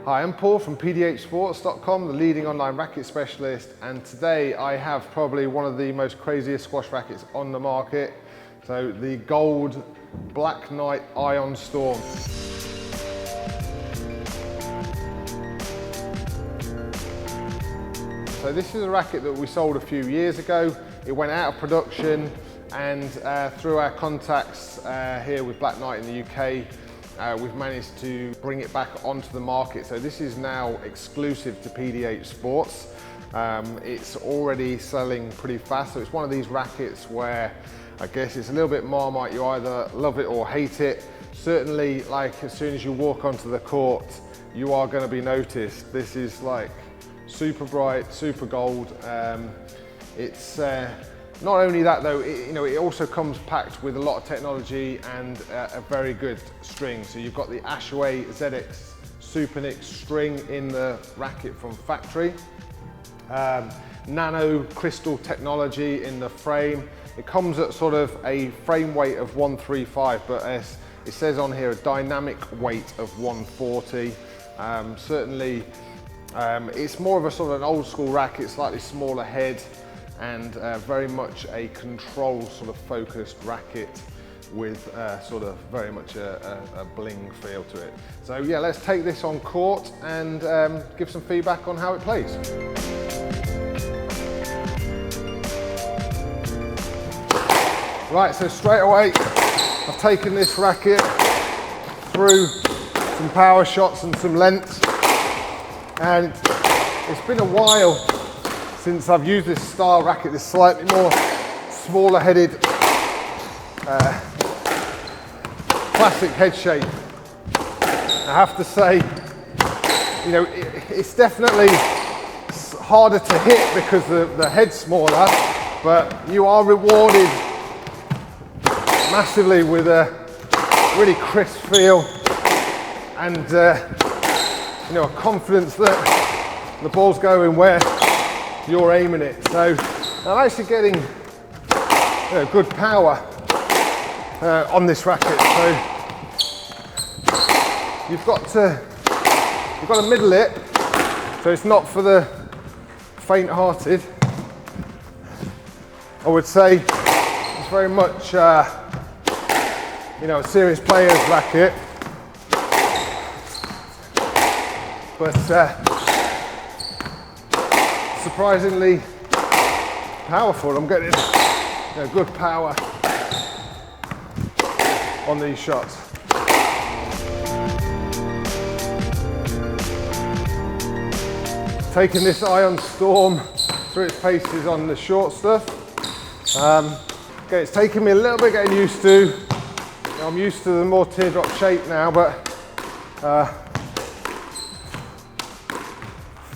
Hi, I'm Paul from pdhsports.com, the leading online racket specialist, and today I have probably one of the most craziest squash rackets on the market. So the gold Black Knight Ion Storm. So this is a racket that we sold a few years ago. It went out of production, and through our contacts here with Black Knight in the UK, we've managed to bring it back onto the market. So this is now exclusive to PDH Sports. It's already selling pretty fast. So it's one of these rackets where I guess it's a little bit Marmite. You either love it or hate it. Certainly, like as soon as you walk onto the court, you are going to be noticed. This is like super bright, super gold. It's not only that though, it also comes packed with a lot of technology and a very good string. So you've got the Ashaway ZX Supernick string in the racket from factory. Nano crystal technology in the frame. It comes at sort of a frame weight of 135, but as it says on here, a dynamic weight of 140. Certainly, it's more of a sort of an old school racket, slightly smaller head, and very much a control sort of focused racket with sort of very much a bling feel to it. So yeah, let's take this on court and give some feedback on how it plays. Right, so straight away I've taken this racket through some power shots and some lengths, and it's been a while since I've used this style racket, this slightly more smaller headed classic head shape. I have to say, it's definitely harder to hit because the head's smaller, but you are rewarded massively with a really crisp feel and a confidence that the ball's going where you're aiming it. So I'm actually getting good power on this racket. So you've got to middle it, so it's not for the faint-hearted. I would say it's very much a serious player's racket, but surprisingly powerful. I'm getting good power on these shots. Taking this Ion Storm through its paces on the short stuff. Okay, it's taken me a little bit getting used to. I'm used to the more teardrop shape now, but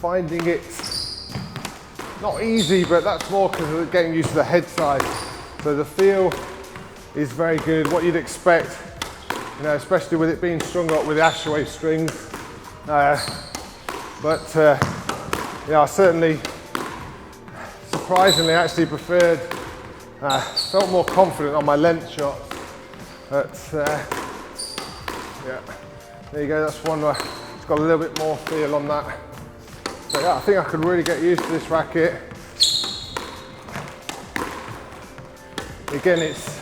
finding it not easy, but that's more because of getting used to the head size. So the feel is very good, what you'd expect, especially with it being strung up with the Ashaway strings. I certainly, surprisingly, actually preferred, felt more confident on my length shots. But yeah, there you go, that's one where it's got a little bit more feel on that. So yeah, I think I could really get used to this racket. Again, it's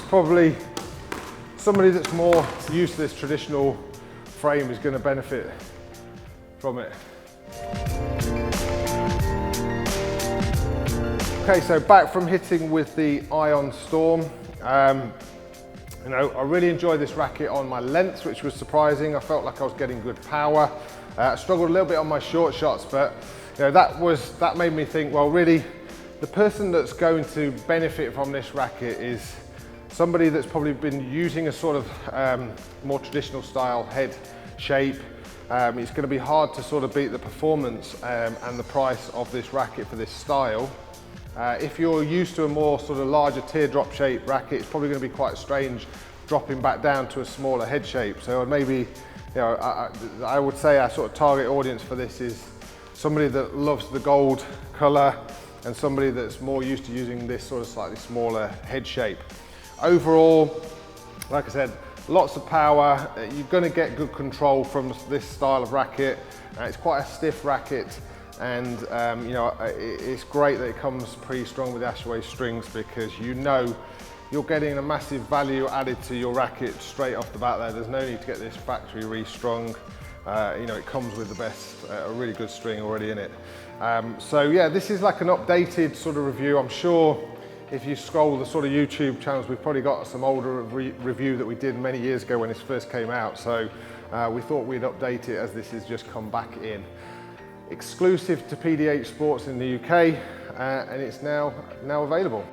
probably somebody that's more used to this traditional frame is going to benefit from it. Okay, so back from hitting with the Ion Storm. I really enjoyed this racket on my lengths, which was surprising. I felt like I was getting good power. I struggled a little bit on my short shots, but that made me think, well, really, the person that's going to benefit from this racket is somebody that's probably been using a sort of more traditional style head shape. It's going to be hard to sort of beat the performance and the price of this racket for this style. If you're used to a more sort of larger teardrop shape racket, it's probably going to be quite strange dropping back down to a smaller head shape. So maybe, I would say our sort of target audience for this is somebody that loves the gold colour and somebody that's more used to using this sort of slightly smaller head shape. Overall, like I said, Lots of power. You're going to get good control from this style of racket. It's quite a stiff racket, and you know, it's great that it comes pre-strung with Ashaway strings, because you know you're getting a massive value added to your racket straight off the bat there. There's no need to get this factory restrung. You know, it comes with the best, a really good string already in it. So yeah, this is like an updated sort of review. I'm sure if you scroll the sort of YouTube channels, we've probably got some older review that we did many years ago when this first came out. So we thought we'd update it as this has just come back in. Exclusive to PDH Sports in the UK, and it's now available.